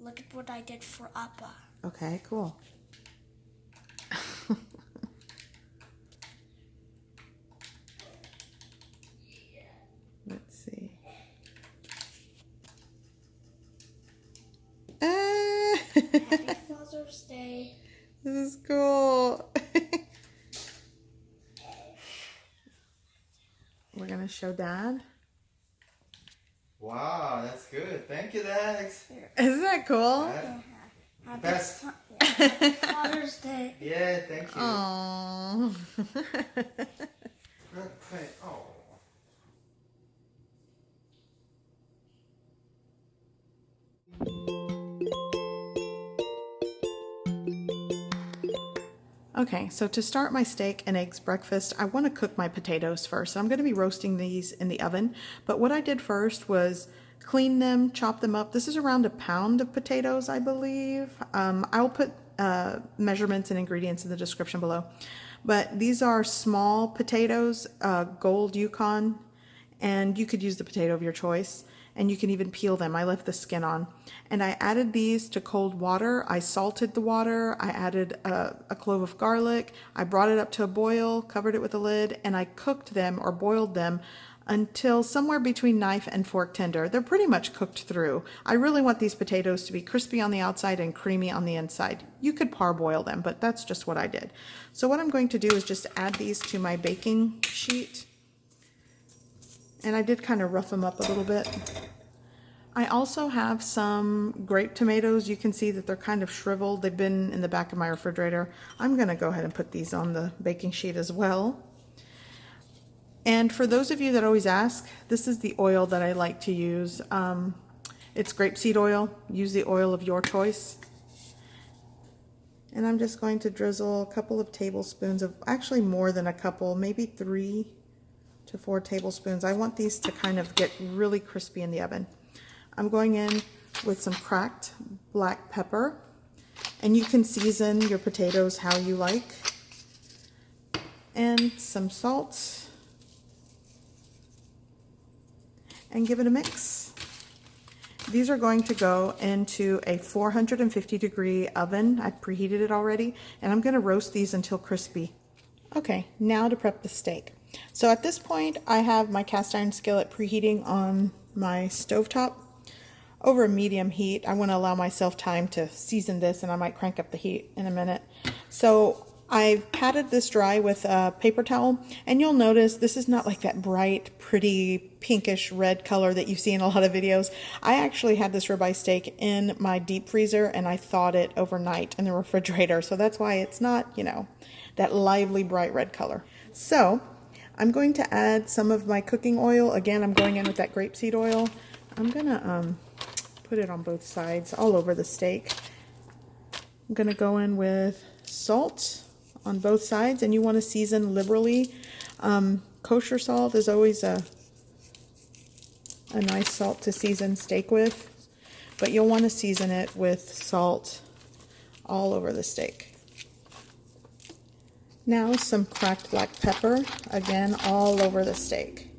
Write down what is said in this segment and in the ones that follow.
Look at what I did for Appa. Okay, cool. Let's see. Happy Father's Day. This is cool. We're gonna show Dad. Wow, that's good. Thank you, Dax. Isn't that cool? Best. Happy Father's Day. Yeah, thank you. Aww. Okay. Oh. Okay, so to start my steak and eggs breakfast, I want to cook my potatoes first. I'm going to be roasting these in the oven, but what I did first was clean them, chop them up. This is around a pound of potatoes, I believe. I'll put measurements and ingredients in the description below. But these are small potatoes, gold Yukon, and you could use the potato of your choice. And you can even peel them. I left the skin on. And I added these to cold water. I salted the water. I added a clove of garlic. I brought it up to a boil, covered it with a lid, and I cooked them or boiled them until somewhere between knife and fork tender. They're pretty much cooked through. I really want these potatoes to be crispy on the outside and creamy on the inside. You could parboil them, but that's just what I did. So what I'm going to do is just add these to my baking sheet. And I did kind of rough them up a little bit. I also have some grape tomatoes. You can see that they're kind of shriveled. They've been in the back of my refrigerator. I'm going to go ahead and put these on the baking sheet as well. And for those of you that always ask, this is the oil that I like to use. It's grapeseed oil. Use the oil of your choice. And I'm just going to drizzle a couple of tablespoons of, actually more than a couple, maybe 3 to 4 tablespoons. I want these to kind of get really crispy in the oven. I'm going in with some cracked black pepper, and you can season your potatoes how you like, and some salt, and give it a mix. These are going to go into a 450-degree oven. I've preheated it already, and I'm going to roast these until crispy. Okay, now to prep the steak. So at this point, I have my cast iron skillet preheating on my stovetop over a medium heat. I want to allow myself time to season this, and I might crank up the heat in a minute. So I've patted this dry with a paper towel, and you'll notice this is not like that bright, pretty, pinkish red color that you see in a lot of videos. I actually had this ribeye steak in my deep freezer, and I thawed it overnight in the refrigerator. So that's why it's not, you know, that lively, bright red color. So I'm going to add some of my cooking oil. Again, I'm going in with that grapeseed oil. I'm gonna put it on both sides, all over the steak. I'm gonna go in with salt on both sides, and you want to season liberally. Kosher salt is always a nice salt to season steak with, but you'll want to season it with salt all over the steak. Now some cracked black pepper, again, all over the steak.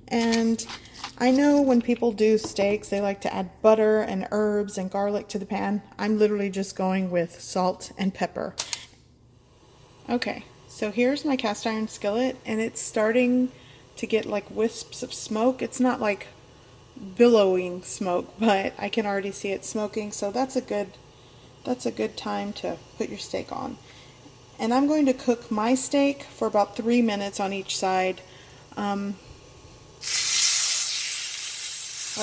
And I know when people do steaks, they like to add butter and herbs and garlic to the pan. I'm literally just going with salt and pepper. Okay, so here's my cast iron skillet, and it's starting to get like wisps of smoke. It's not like billowing smoke, but I can already see it smoking, so that's a good time to put your steak on. And I'm going to cook my steak for about 3 minutes on each side. Oh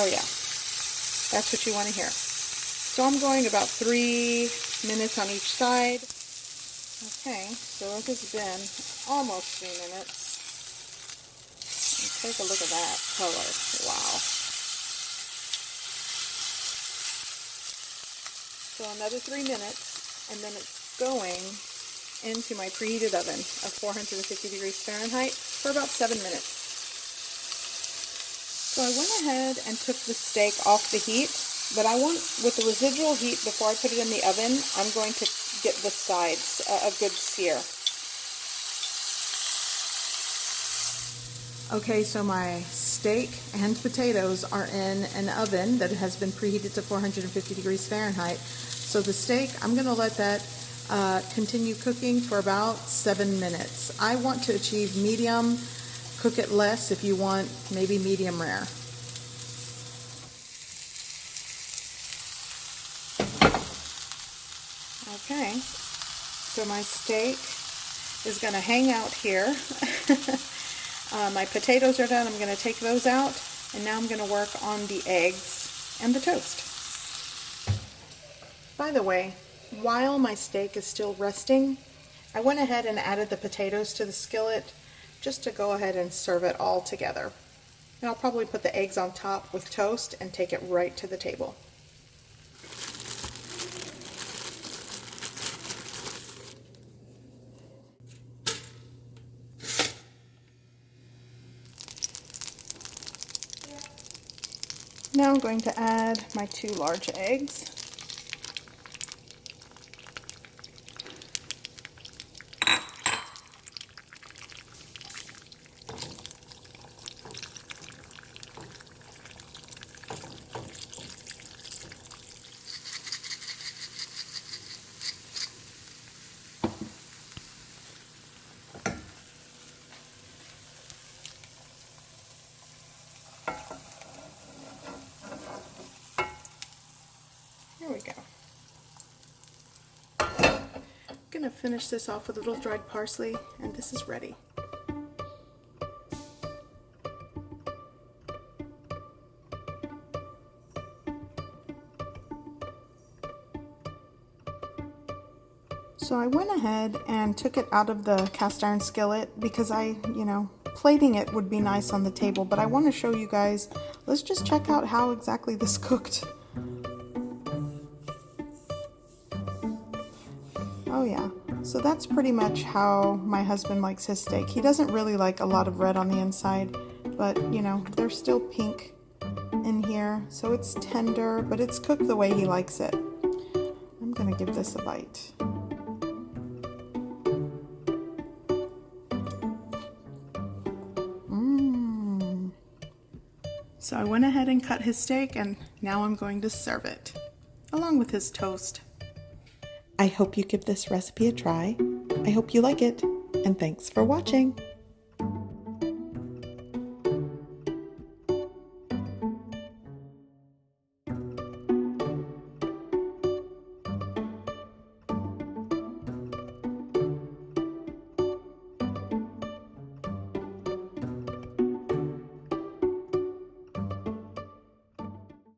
yeah, that's what you want to hear. So I'm going about 3 minutes on each side. Okay, so it has been almost 3 minutes. And take a look at that color. Wow. So another 3 minutes, and then it's going into my preheated oven of 450 degrees Fahrenheit for about 7 minutes. So I went ahead and took the steak off the heat, but I want, with the residual heat before I put it in the oven, I'm going to get the sides a good sear. Okay, so my steak and potatoes are in an oven that has been preheated to 450 degrees Fahrenheit. So the steak, I'm going to let that continue cooking for about 7 minutes. I want to achieve medium. Cook it less if you want maybe medium rare. Okay, so my steak is going to hang out here. My potatoes are done. I'm going to take those out, and now I'm going to work on the eggs and the toast. By the way, while my steak is still resting, I went ahead and added the potatoes to the skillet just to go ahead and serve it all together. And I'll probably put the eggs on top with toast and take it right to the table. Now I'm going to add my 2 large eggs. There we go. I'm going to finish this off with a little dried parsley, and this is ready. So I went ahead and took it out of the cast iron skillet because plating it would be nice on the table, but I want to show you guys. Let's just check out how exactly this cooked. Oh yeah, so that's pretty much how my husband likes his steak. He doesn't really like a lot of red on the inside, but there's still pink in here, so it's tender, but it's cooked the way he likes it. I'm gonna give this a bite. So I went ahead and cut his steak, and now I'm going to serve it, along with his toast. I hope you give this recipe a try. I hope you like it, and thanks for watching.